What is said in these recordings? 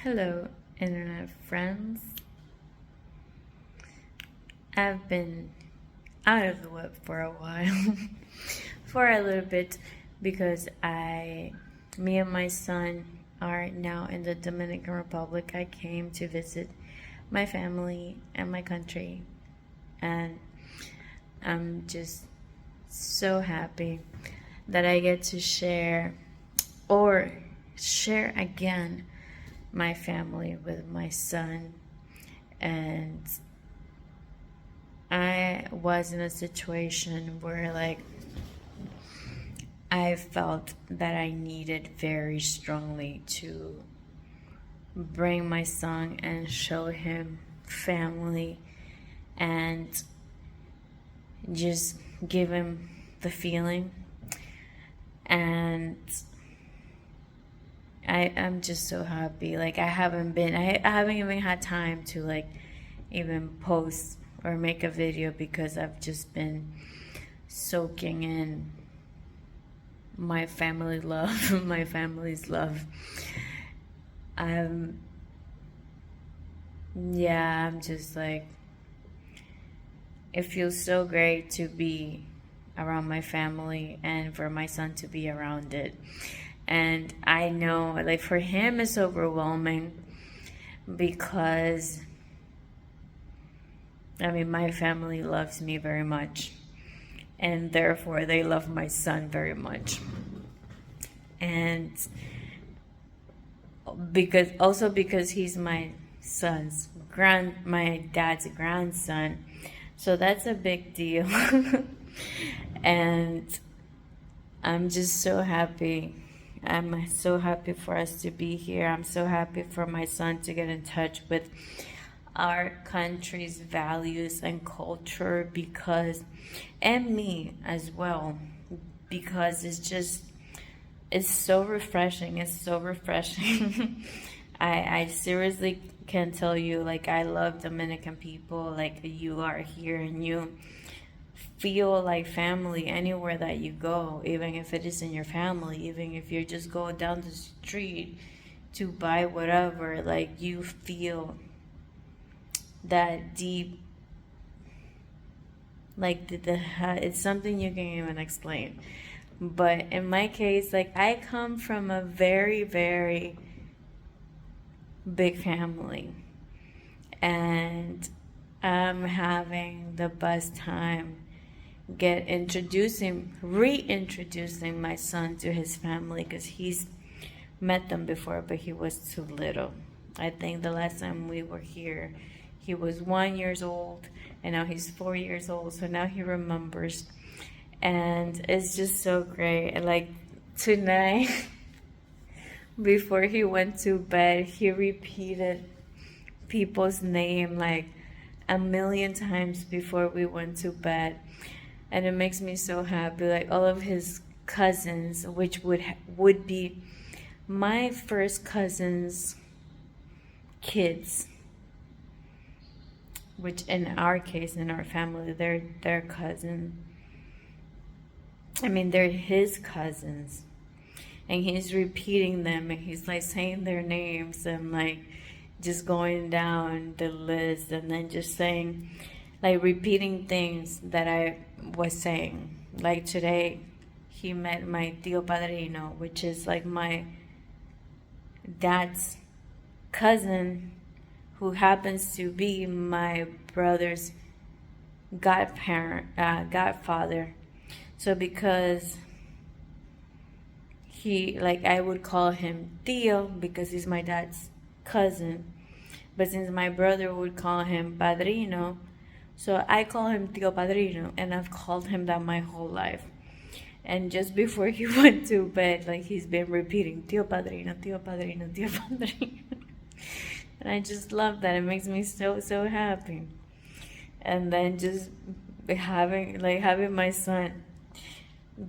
Hello, internet friends. I've been out of the web for a while, for a little bit, because me and my son are now in the Dominican Republic. I came to visit my family and my country, and I'm just so happy that I get to share again my family with my son. And I was in a situation where I felt that I needed very strongly to bring my son and show him family and just give him the feeling. And I'm just so happy. I haven't even had time to even post or make a video because I've just been soaking in my family love, my family's love. I'm just it feels so great to be around my family and for my son to be around it. And I know, for him, it's overwhelming because, my family loves me very much, and therefore they love my son very much. And because he's my dad's grandson, so that's a big deal. And I'm just so happy. I'm so happy for us to be here. I'm so happy for my son to get in touch with our country's values and culture and me as well, because it's so refreshing. It's so refreshing. I seriously can tell you, I love Dominican people. You are here and you feel like family anywhere that you go, even if it isn't your family, even if you just go down the street to buy whatever, you feel that deep, it's something you can't even explain. But in my case, I come from a very, very big family, and I'm having the best time reintroducing my son to his family, because he's met them before, but he was too little. I think the last time we were here, he was 1 year old, and now he's 4 years old, so now he remembers. And it's just so great. Tonight, before he went to bed, he repeated people's name a million times before we went to bed. And it makes me so happy. All of his cousins, which would be my first cousin's kids, which in our case, in our family, they're their cousin. They're his cousins. And he's repeating them, and he's saying their names, and just going down the list, and then just saying, repeating things that I was saying. Today, he met my tío padrino, which is my dad's cousin, who happens to be my brother's godfather. So because I would call him tío because he's my dad's cousin, but since my brother would call him padrino, so I call him tío padrino, and I've called him that my whole life. And just before he went to bed, he's been repeating tío padrino, tío padrino, tío padrino. And I just love that. It makes me so, so happy. And then just having my son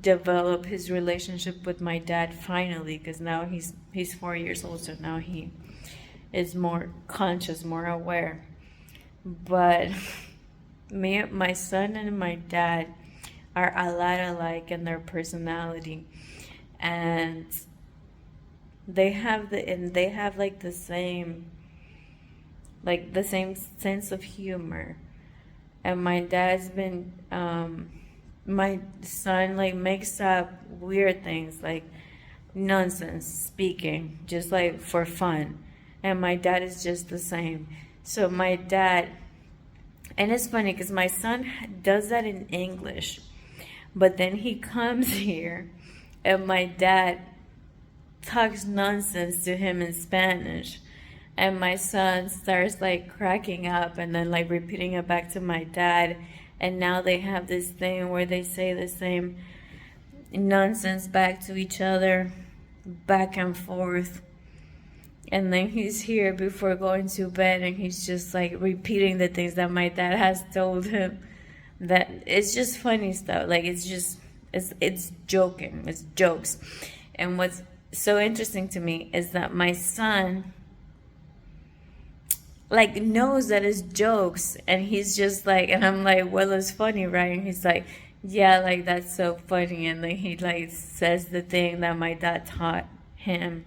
develop his relationship with my dad finally, because now he's 4 years old, so now he is more conscious, more aware. But my son and my dad are a lot alike in their personality, and they have like the same sense of humor. And my dad's been my son like makes up weird things like nonsense speaking just like for fun, and my dad is just the same. So my dad, and it's funny because my son does that in English, but then he comes here and my dad talks nonsense to him in Spanish, and my son starts like cracking up and then like repeating it back to my dad. And now they have this thing where they say the same nonsense back to each other, back and forth. And then he's here before going to bed and he's just like repeating the things that my dad has told him. That it's just funny stuff. Like it's joking, it's jokes. And what's so interesting to me is that my son like knows that it's jokes, and he's just like, and I'm like, well, it's funny, right? And he's like, yeah, like that's so funny. And then he like says the thing that my dad taught him,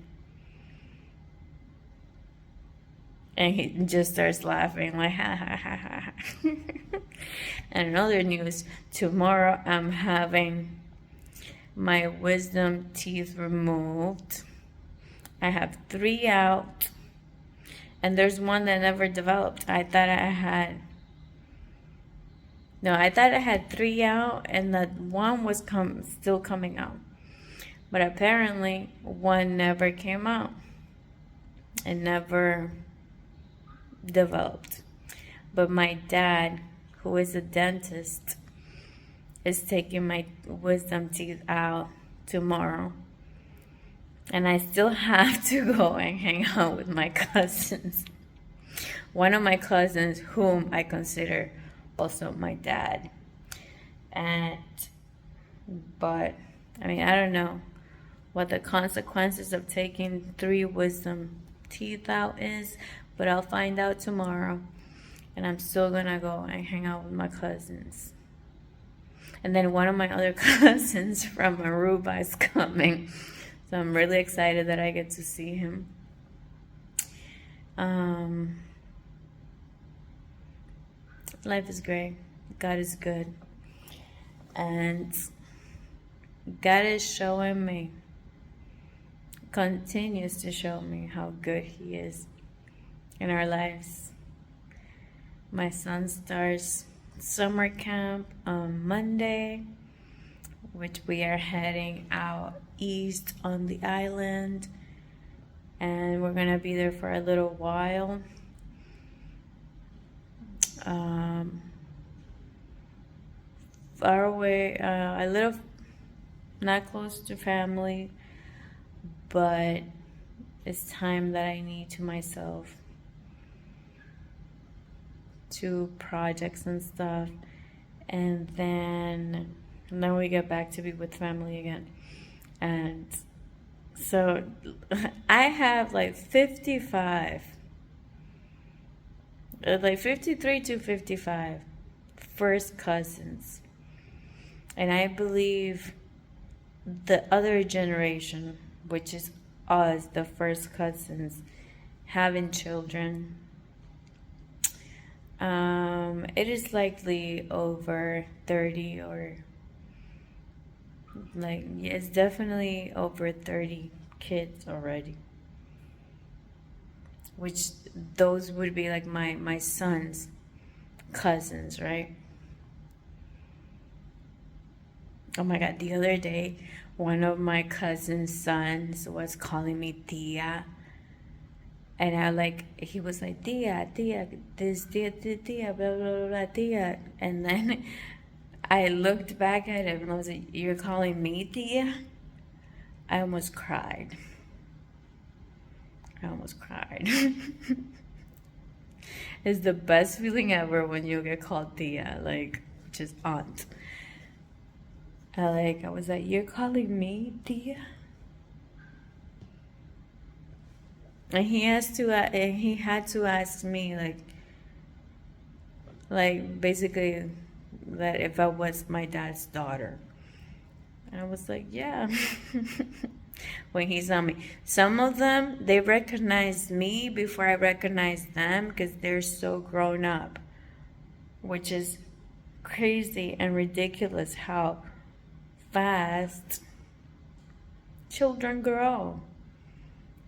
and he just starts laughing like ha ha ha ha ha. And in other news, tomorrow I'm having my wisdom teeth removed. I have 3 out, and there's one that never developed. I thought I had 3 out, and that one was still coming out. But apparently, one never came out. It never developed. But my dad, who is a dentist, is taking my wisdom teeth out tomorrow. And I still have to go and hang out with my cousins. One of my cousins, whom I consider also my dad. But I mean, I don't know what the consequences of taking 3 wisdom teeth out is, but I'll find out tomorrow. And I'm still gonna go and hang out with my cousins. And then one of my other cousins from Aruba is coming. So I'm really excited that I get to see him. Life is great. God is good. And God is showing me, continues to show me how good He is in our lives. My son starts summer camp on Monday, which we are heading out east on the island, and we're gonna be there for a little while. Far away, a little not close to family, but it's time that I need to myself, to projects and stuff, and then we get back to be with family again. And so I have like 53 to 55 first cousins. And I believe the other generation, which is us, the first cousins, having children, it is likely over 30, or like, it's definitely over 30 kids already, which those would be like my son's cousins, right? Oh my God, the other day, one of my cousin's sons was calling me tia. And he was like, tia, this tia, blah, blah, blah, tia. And then I looked back at him and I was like, you're calling me tia? I almost cried. It's the best feeling ever when you get called tia, like, which is aunt. I was like, you're calling me tia? And he had to ask me, like basically that if I was my dad's daughter. And I was like, yeah. when he saw me. Some of them, they recognized me before I recognized them because they're so grown up, which is crazy and ridiculous how fast children grow.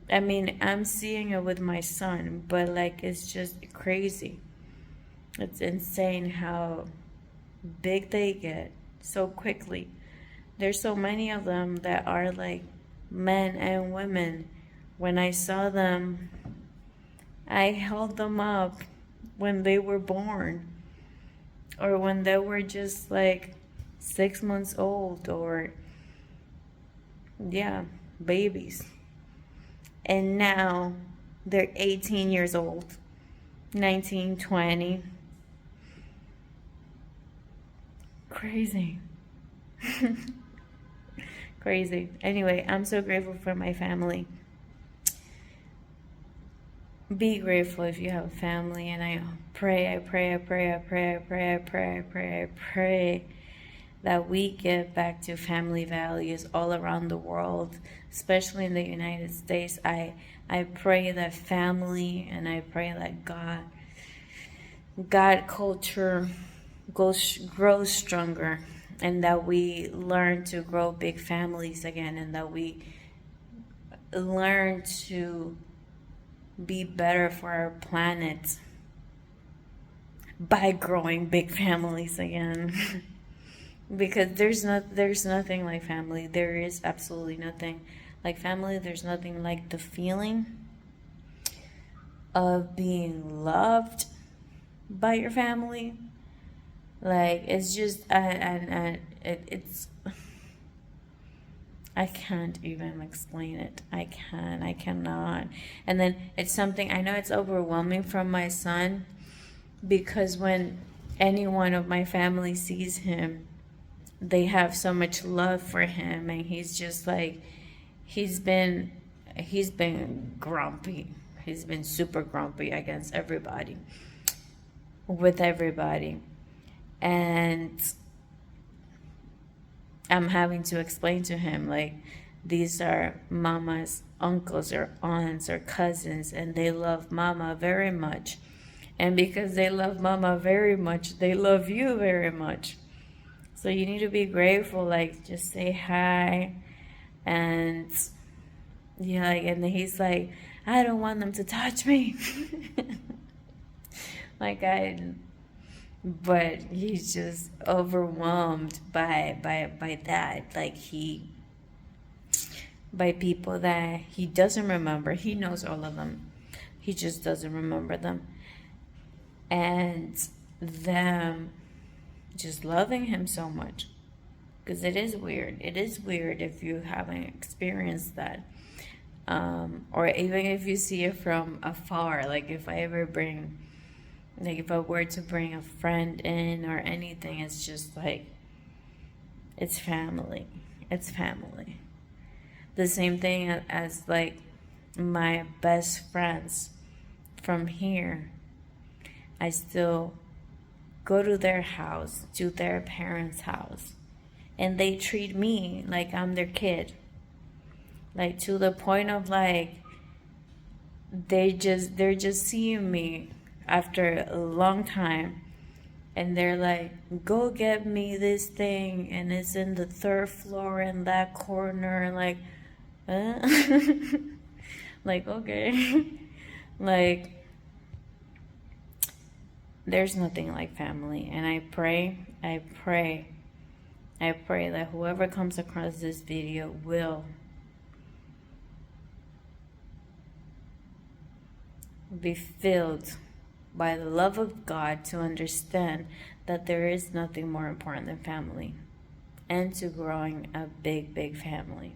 I mean, I'm seeing it with my son, but like, it's just crazy. It's insane how big they get so quickly. There's so many of them that are like men and women. When I saw them, I held them up when they were born, or when they were just like 6 months old, or yeah, babies. And now they're 18 years old, 19, 20. Crazy. Crazy. Anyway, I'm so grateful for my family. Be grateful if you have a family, and I pray that we get back to family values all around the world, especially in the United States. I pray that family, and I pray that God culture grows stronger, and that we learn to grow big families again, and that we learn to be better for our planet by growing big families again. Because there's nothing like family. There is absolutely nothing like family. There's nothing like the feeling of being loved by your family. Like, it's just it's I can't even explain it. I cannot. And then it's something, I know it's overwhelming from my son, because when any one of my family sees him, they have so much love for him, and he's just like, he's been grumpy. He's been super grumpy against everybody, with everybody. And I'm having to explain to him, like, these are mama's uncles or aunts or cousins, and they love mama very much. And because they love mama very much, they love you very much. So you need to be grateful, like, just say hi. And yeah, like, and he's like, I don't want them to touch me. But he's just overwhelmed by that, like, by people that he doesn't remember. He knows all of them, he just doesn't remember them, and them just loving him so much. Because it is weird if you haven't experienced that, or even if you see it from afar. Like, if I were to bring a friend in or anything, it's just like, it's family. It's family. The same thing as like my best friends from here. I still go to their house, to their parents' house, and they treat me like I'm their kid. Like, to the point of like, they're just seeing me after a long time, and they're like, go get me this thing, and it's in the 3rd floor in that corner. Like, like, okay. Like, there's nothing like family. And I pray that whoever comes across this video will be filled by the love of God, to understand that there is nothing more important than family, and to growing a big family.